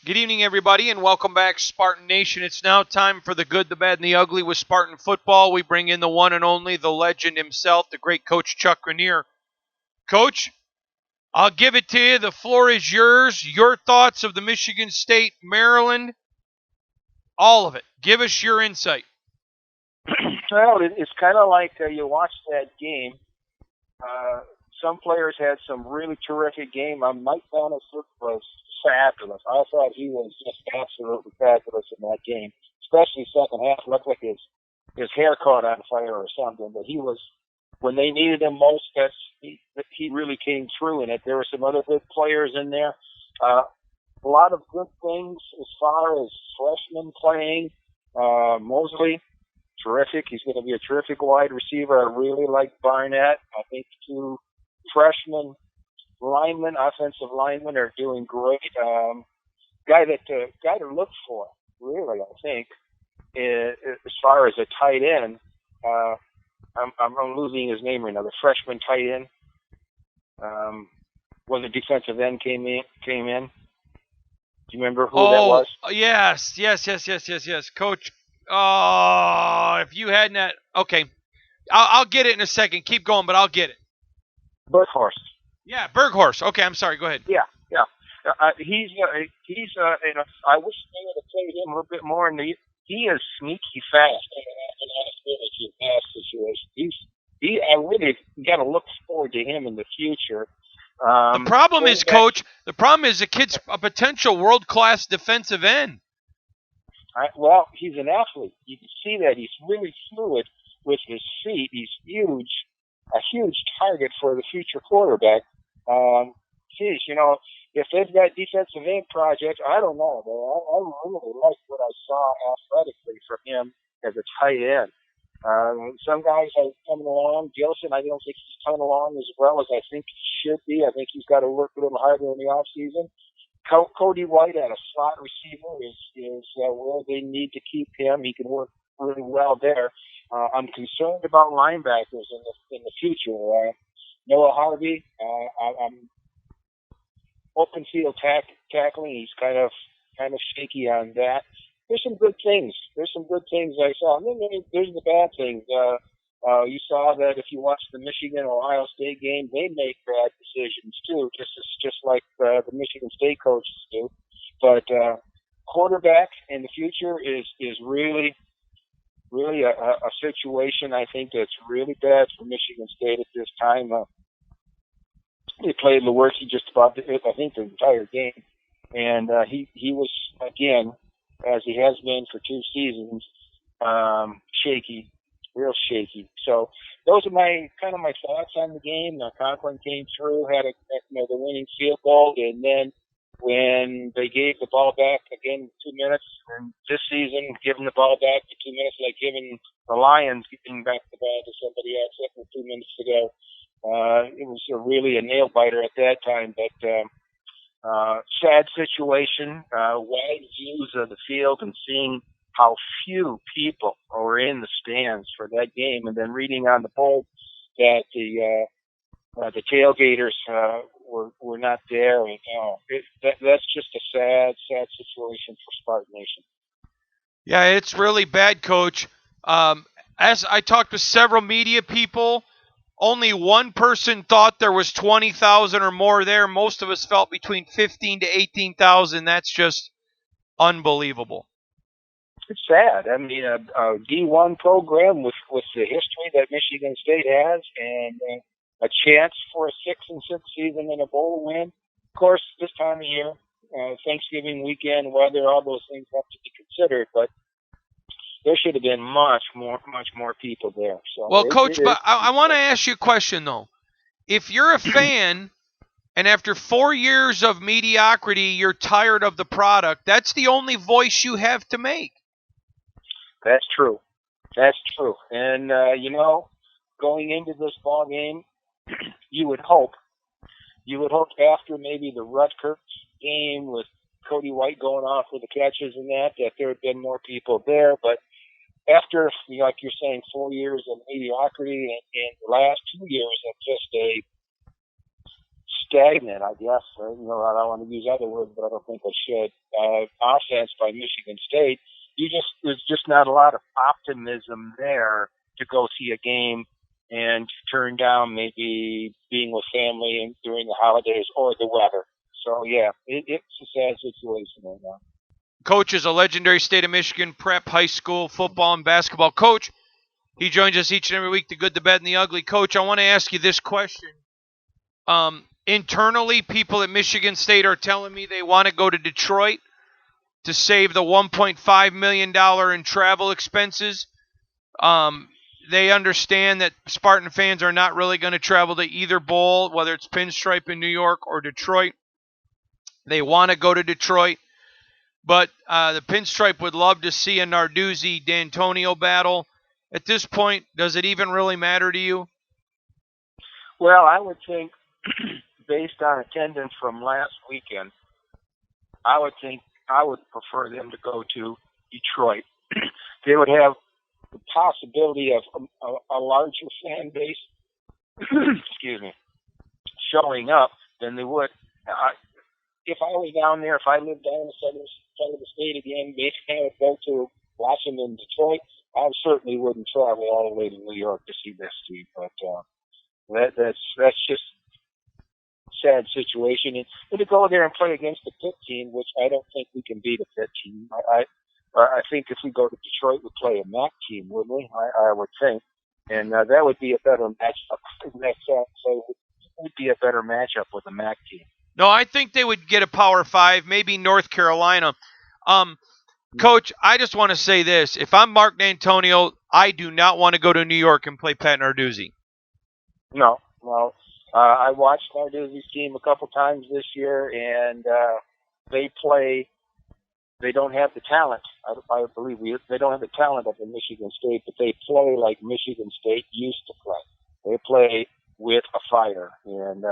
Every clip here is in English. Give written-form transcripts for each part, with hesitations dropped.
Good evening, everybody, and welcome back, Spartan Nation. It's now time for the good, the bad, and the ugly with Spartan football. We bring in the one and only, the legend himself, the great Coach Chuck Grenier. Coach, I'll give it to you. The floor is yours. Your thoughts of the Michigan State, Maryland, all of it. Give us your insight. Well, it's kind of like you watch that game. Some players had some really terrific game. Mike Bannister was fabulous. I thought he was just absolutely fabulous in that game, especially second half. Looked like his hair caught on fire or something. But he was, when they needed him most, he really came through in it. There were some other good players in there. A lot of good things as far as freshmen playing. Mosley, terrific. He's going to be a terrific wide receiver. I really like Barnett. I think two freshmen linemen, offensive linemen, are doing great. Guy to look for, really, I think, as far as a tight end. I'm losing his name right now. The freshman tight end, when the defensive end came in. Do you remember who that was? Yes. Coach, if you hadn't that, okay. I'll get it in a second. Keep going, but I'll get it. Berghorst. Yeah, Berghorst. Okay, I'm sorry. Go ahead. Yeah. He's and I wish they would have played him a little bit more. He is sneaky fast in a pass situation. I really got to look forward to him in the future. The problem is, Coach, the kid's a potential world-class defensive end. Well, he's an athlete. You can see that he's really fluid with his feet. He's a huge target for the future quarterback. If they've got defensive end projects, I don't know. I really like what I saw athletically from him as a tight end. Some guys are coming along. Gilson, I don't think he's coming along as well as I think he should be. I think he's got to work a little harder in the offseason. Cody White at a slot receiver is where they need to keep him. He can work really well there. I'm concerned about linebackers in the future. Noah Harvey, I'm open field tackling. He's kind of shaky on that. There's some good things. I saw. And then there's the bad things. You saw that if you watched the Michigan-Ohio State game, they make bad decisions too, just like the Michigan State coaches do. But quarterback in the future is really a situation I think that's really bad for Michigan State at this time. They played Lewerke just about the entire game, and he was, again, as he has been for two seasons, shaky, real shaky. So those are my thoughts on the game. Conklin came through, had the winning field goal, and then when they gave the ball back again 2 minutes, and this season giving the ball back for 2 minutes, like giving the Lions giving back the ball to somebody else 2 minutes ago. It was really a nail biter at that time, but sad situation. Wide views of the field and seeing how few people were in the stands for that game, and then reading on the poll that the tailgaters were not there. And, that's just a sad situation for Spartan Nation. Yeah, it's really bad, Coach. As I talked to several media people, only one person thought there was 20,000 or more there. Most of us felt between 15 to 18,000. That's just unbelievable. It's sad. I mean, a D1 program with the history that Michigan State has, and a chance for a 6-6 season and a bowl win. Of course, this time of year, Thanksgiving weekend, weather, all those things have to be considered, but there should have been much more people there. So well, Coach, but I want to ask you a question, though. If you're a fan and after 4 years of mediocrity, you're tired of the product, that's the only voice you have to make. That's true. And, going into this ball game, you would hope after maybe the Rutgers game with Cody White going off with the catches and that there had been more people there. But after, like you're saying, 4 years of mediocrity and the last 2 years of just a stagnant, I guess. I don't want to use other words, but I don't think I should. offense by Michigan State. There's just not a lot of optimism there to go see a game and turn down maybe being with family and during the holidays or the weather. So yeah, it's a sad situation right now. Coach is a legendary State of Michigan prep high school football and basketball coach. He joins us each and every week, the good, the bad, and the ugly. Coach, I want to ask you this question. Internally, people at Michigan State are telling me they want to go to Detroit to save the $1.5 million in travel expenses. They understand that Spartan fans are not really going to travel to either bowl, whether it's Pinstripe in New York or Detroit. They want to go to Detroit. But the Pinstripe would love to see a Narduzzi-D'Antonio battle. At this point, does it even really matter to you? Well, I would think, based on attendance from last weekend, I would think I would prefer them to go to Detroit. They would have the possibility of a larger fan base, excuse me, showing up than they would. If I was down there, if I lived down the side of the state again, maybe I would go to Washington, Detroit. I certainly wouldn't travel all the way to New York to see this team, but that's just a sad situation. And to go there and play against the Pitt team, which I don't think we can beat a Pitt team. I think if we go to Detroit, we'd play a MAC team, wouldn't we? I would think, and that would be a better matchup. So it would be a better matchup with a MAC team. No, I think they would get a Power 5, maybe North Carolina. Coach, I just want to say this. If I'm Mark D'Antonio, I do not want to go to New York and play Pat Narduzzi. No. I watched Narduzzi's team a couple times this year, and they don't have the talent. I believe they don't have the talent up in Michigan State, but they play like Michigan State used to play. They play with a fire, and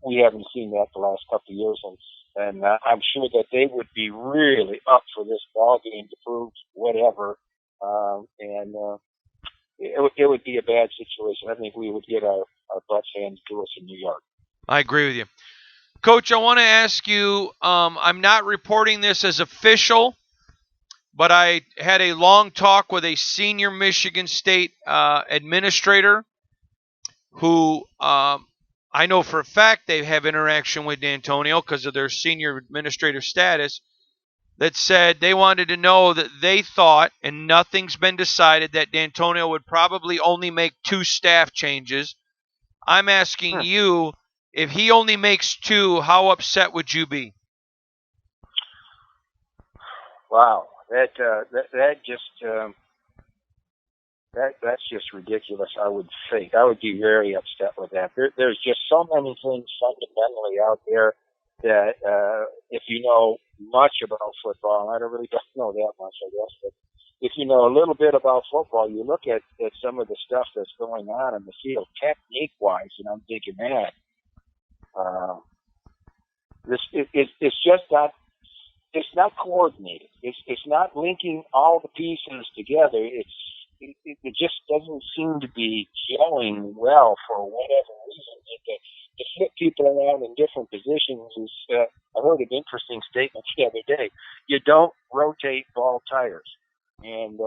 we haven't seen that the last couple of years, and I'm sure that they would be really up for this ball game to prove whatever, and it would be a bad situation. I think we would get our butts handed to us in New York. I agree with you. Coach, I want to ask you, I'm not reporting this as official, but I had a long talk with a senior Michigan State administrator who I know for a fact they have interaction with D'Antonio because of their senior administrator status, that said they wanted to know that they thought, and nothing's been decided, that D'Antonio would probably only make 2 staff changes. I'm asking you, if he only makes 2, how upset would you be? Wow, that's just ridiculous. I would think I would be very upset with that. There's just so many things fundamentally out there that if you know much about football, I don't know that much, I guess, but if you know a little bit about football, you look at some of the stuff that's going on in the field, technique-wise, and I'm thinking, man, it's just not. It's not coordinated. It's not linking all the pieces together. It just doesn't seem to be gelling well for whatever reason. To flip people around in different positions is. I heard an interesting statement the other day. You don't rotate ball tires, and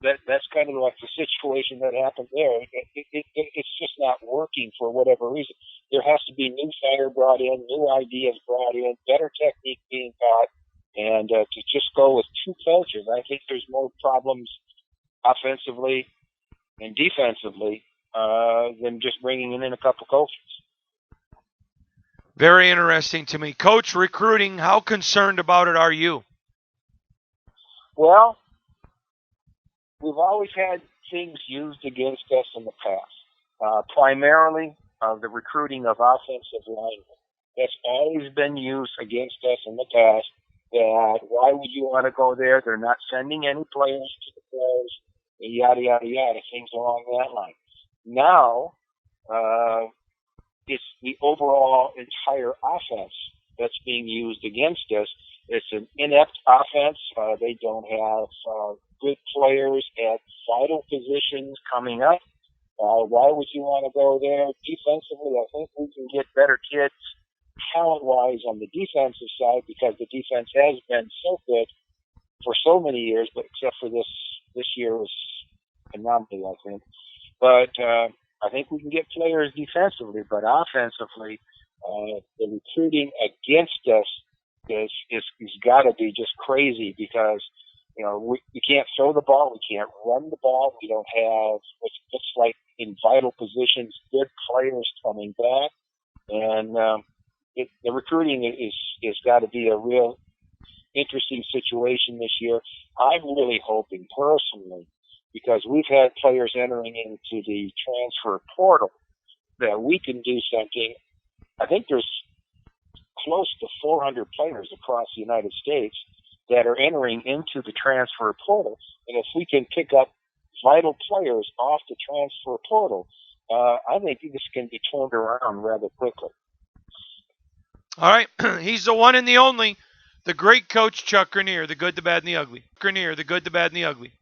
that's kind of like the situation that happened there. It's just not working for whatever reason. There has to be new fire brought in, new ideas brought in, better technique being taught, and to just go with 2 coaches, I think there's more problems offensively and defensively than just bringing in a couple coaches. Very interesting to me. Coach, recruiting, how concerned about it are you? Well, we've always had things used against us in the past, primarily the recruiting of offensive linemen. That's always been used against us in the past. That why would you want to go there? They're not sending any players to the pros, yada, yada, yada, things along that line. Now, it's the overall entire offense that's being used against us. It's an inept offense. They don't have good players at vital positions coming up. Why would you want to go there? Defensively, I think we can get better kids talent-wise on the defensive side, because the defense has been so good for so many years, but except for this year was anomaly, I think. But I think we can get players defensively, but offensively, the recruiting against us is got to be just crazy, because we can't throw the ball, we can't run the ball, we don't have what looks like in vital positions good players coming back, and the recruiting is got to be a real interesting situation this year. I'm really hoping personally, because we've had players entering into the transfer portal, that we can do something. I think there's close to 400 players across the United States that are entering into the transfer portal. And if we can pick up vital players off the transfer portal, I think this can be turned around rather quickly. All right. He's the one and the only, the great coach Chuck Grenier, the good, the bad, and the ugly. Grenier, the good, the bad, and the ugly.